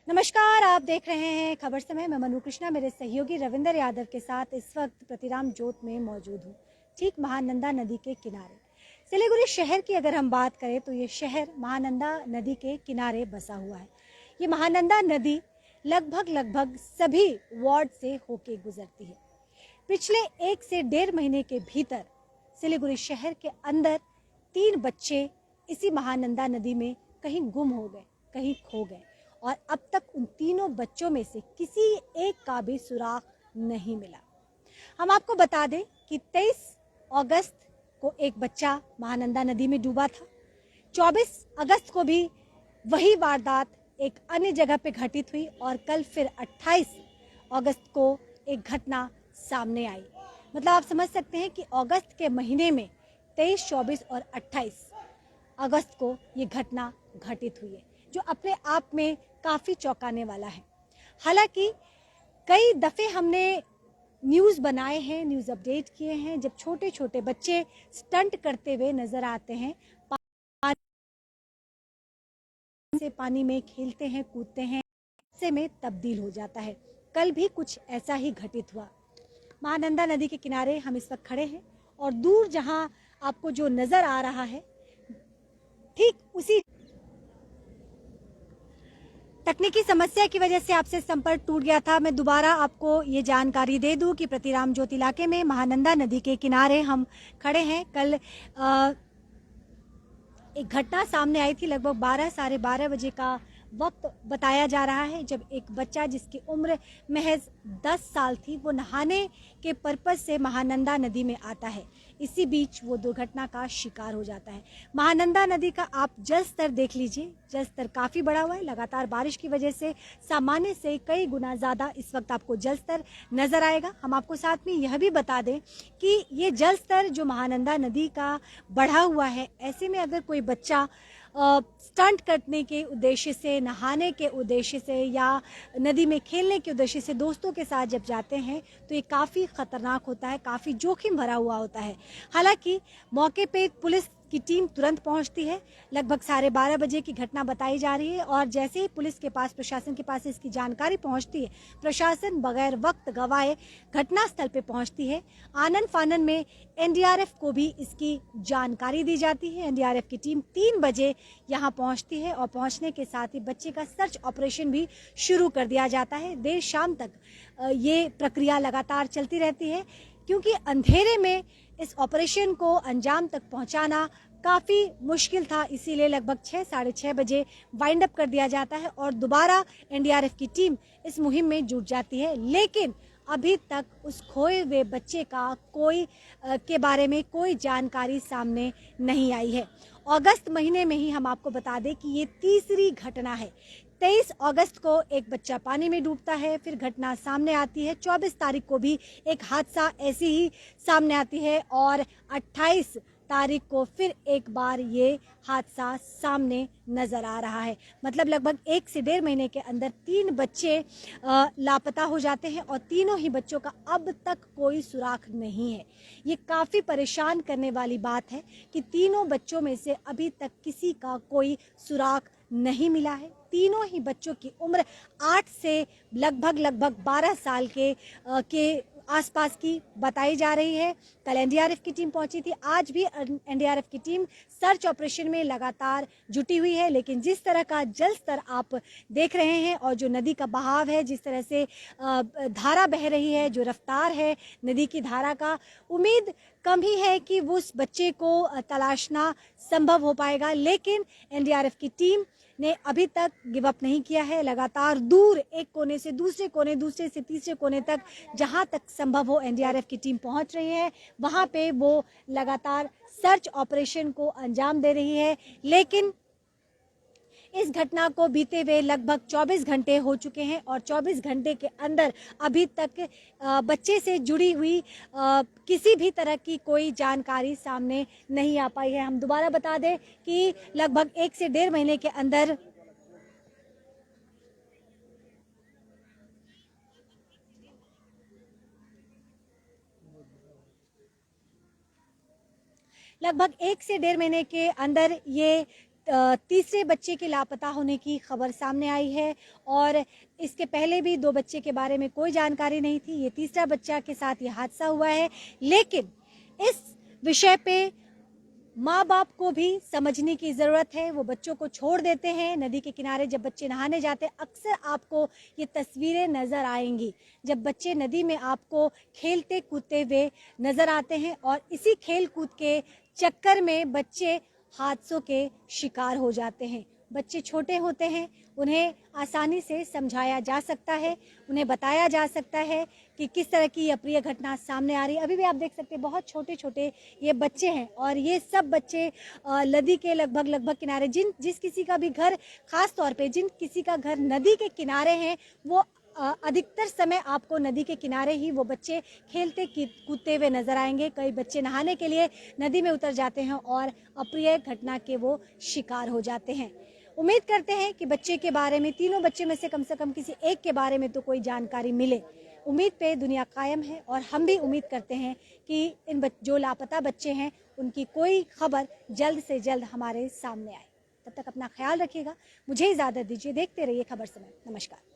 नमस्कार, आप देख रहे हैं खबर समय। मैं मनु कृष्णा मेरे सहयोगी रविंदर यादव के साथ इस वक्त प्रतिराम जोत में मौजूद हूँ, ठीक महानंदा नदी के किनारे। सिलीगुड़ी शहर की अगर हम बात करें तो ये शहर महानंदा नदी के किनारे बसा हुआ है। ये महानंदा नदी लगभग सभी वार्ड से होके गुजरती है। पिछले 1 से 1.5 महीने के भीतर सिलीगुड़ी शहर के अंदर 3 बच्चे इसी महानंदा नदी में कहीं गुम हो गए, कहीं खो गए और अब तक उन तीनों बच्चों में से किसी एक का भी सुराग नहीं मिला। हम आपको बता दें कि 23 अगस्त को एक बच्चा महानंदा नदी में डूबा था। 24 अगस्त को भी वही वारदात एक अन्य जगह पे घटित हुई और कल फिर 28 अगस्त को एक घटना सामने आई। मतलब आप समझ सकते हैं कि अगस्त के महीने में 23, 24 और 28 अगस्त को ये घटना घटित हुई है, जो अपने आप में काफ़ी चौंकाने वाला है। हालांकि कई दफ़े हमने न्यूज़ बनाए हैं, न्यूज़ अपडेट किए हैं, जब छोटे छोटे बच्चे स्टंट करते हुए नज़र आते हैं, पानी में खेलते हैं, कूदते हैं, ऐसे में तब्दील हो जाता है। कल भी कुछ ऐसा ही घटित हुआ। महानंदा नदी के किनारे हम इस वक्त खड़े हैं और दूर जहां आपको जो नज़र आ रहा है, ठीक उसी तकनीकी समस्या की वजह से आपसे संपर्क टूट गया था। मैं दोबारा आपको ये जानकारी दे दूं कि प्रतिराम ज्योत इलाके में महानंदा नदी के किनारे हम खड़े हैं। कल एक घटना सामने आई थी, लगभग 12 साढ़े 12 बजे का वक्त बताया जा रहा है, जब एक बच्चा जिसकी उम्र महज 10 साल थी, वो नहाने के पर्पज से महानंदा नदी में आता है। इसी बीच वो दुर्घटना का शिकार हो जाता है। महानंदा नदी का आप जल स्तर देख लीजिए, जल स्तर काफ़ी बढ़ा हुआ है। लगातार बारिश की वजह से सामान्य से कई गुना ज़्यादा इस वक्त आपको जल स्तर नज़र आएगा। हम आपको साथ में यह भी बता दें कि ये जल स्तर जो महानंदा नदी का बढ़ा हुआ है, ऐसे में अगर कोई बच्चा स्टंट करने के उद्देश्य से, नहाने के उद्देश्य से या नदी में खेलने के उद्देश्य से दोस्तों के साथ जब जाते हैं तो ये काफ़ी ख़तरनाक होता है, काफ़ी जोखिम भरा हुआ होता है। हालांकि मौके पे पुलिस की टीम तुरंत पहुंचती है। लगभग साढ़े 12 बजे की घटना बताई जा रही है और जैसे ही पुलिस के पास, प्रशासन के पास इसकी जानकारी पहुंचती है, प्रशासन बगैर वक्त गवाए घटनास्थल पे पहुंचती है। आनन फानन में एनडीआरएफ को भी इसकी जानकारी दी जाती है। एनडीआरएफ की टीम 3 बजे यहाँ पहुंचती है और पहुंचने के साथ ही बच्चे का सर्च ऑपरेशन भी शुरू कर दिया जाता है। देर शाम तक ये प्रक्रिया लगातार चलती रहती है, क्योंकि अंधेरे में इस ऑपरेशन को अंजाम तक पहुंचाना काफ़ी मुश्किल था। इसीलिए लगभग 6 साढ़े 6 बजे वाइंड अप कर दिया जाता है और दोबारा एनडीआरएफ की टीम इस मुहिम में जुट जाती है। लेकिन अभी तक उस खोए हुए बच्चे का के बारे में कोई जानकारी सामने नहीं आई है। अगस्त महीने में ही हम आपको बता दें कि ये तीसरी घटना है। 23 अगस्त को एक बच्चा पानी में डूबता है, फिर घटना सामने आती है। 24 तारीख को भी एक हादसा ऐसी ही सामने आती है और 28 तारीख को फिर एक बार ये हादसा सामने नजर आ रहा है। मतलब लगभग 1 से 1.5 महीने के अंदर 3 बच्चे लापता हो जाते हैं और तीनों ही बच्चों का अब तक कोई सुराग नहीं है। ये काफ़ी परेशान करने वाली बात है कि तीनों बच्चों में से अभी तक किसी का कोई सुराग नहीं मिला है। तीनों ही बच्चों की उम्र 8 से लगभग 12 साल के आसपास की बताई जा रही है। कल एनडीआरएफ की टीम पहुंची थी, आज भी एनडीआरएफ की टीम सर्च ऑपरेशन में लगातार जुटी हुई है। लेकिन जिस तरह का जल स्तर आप देख रहे हैं और जो नदी का बहाव है, जिस तरह से धारा बह रही है, जो रफ्तार है नदी की धारा का, उम्मीद कम ही है कि उस बच्चे को तलाशना संभव हो पाएगा। लेकिन एनडीआरएफ की टीम ने अभी तक गिव अप नहीं किया है। लगातार दूर एक कोने से दूसरे कोने, दूसरे से तीसरे कोने तक जहां तक संभव हो एनडीआरएफ की टीम पहुंच रही है, वहां पे वो लगातार सर्च ऑपरेशन को अंजाम दे रही है। लेकिन इस घटना को बीते हुए लगभग 24 घंटे हो चुके हैं और 24 घंटे के अंदर अभी तक बच्चे से जुड़ी हुई किसी भी तरह की कोई जानकारी सामने नहीं आ पाई है। हम दोबारा बता दें कि लगभग 1 से 1.5 महीने के अंदर लगभग 1 से 1.5 महीने के अंदर ये तीसरे बच्चे के लापता होने की खबर सामने आई है और इसके पहले भी 2 बच्चे के बारे में कोई जानकारी नहीं थी। ये तीसरा बच्चा के साथ ये हादसा हुआ है, लेकिन इस विषय पे माँ बाप को भी समझने की ज़रूरत है। वो बच्चों को छोड़ देते हैं नदी के किनारे। जब बच्चे नहाने जाते हैं अक्सर आपको ये तस्वीरें नज़र आएंगी, जब बच्चे नदी में आपको खेलते कूदते हुए नज़र आते हैं और इसी खेल कूद के चक्कर में बच्चे हादसों के शिकार हो जाते हैं। बच्चे छोटे होते हैं, उन्हें आसानी से समझाया जा सकता है, उन्हें बताया जा सकता है कि किस तरह की अप्रिय घटना सामने आ रही है। अभी भी आप देख सकते हैं बहुत छोटे छोटे ये बच्चे हैं और ये सब बच्चे नदी के लगभग किनारे, जिस किसी का भी घर, खास तौर पे जिन किसी का घर नदी के किनारे हैं, वो अधिकतर समय आपको नदी के किनारे ही वो बच्चे खेलते कूदते हुए नजर आएंगे। कई बच्चे नहाने के लिए नदी में उतर जाते हैं और अप्रिय घटना के वो शिकार हो जाते हैं। उम्मीद करते हैं कि बच्चे के बारे में, तीनों बच्चे में से कम किसी एक के बारे में तो कोई जानकारी मिले। उम्मीद पे दुनिया कायम है और हम भी उम्मीद करते हैं कि जो लापता बच्चे हैं उनकी कोई खबर जल्द से जल्द हमारे सामने आए। तब तक अपना ख्याल रखिएगा, मुझे इजाज़त दीजिए। देखते रहिए खबर समय। नमस्कार।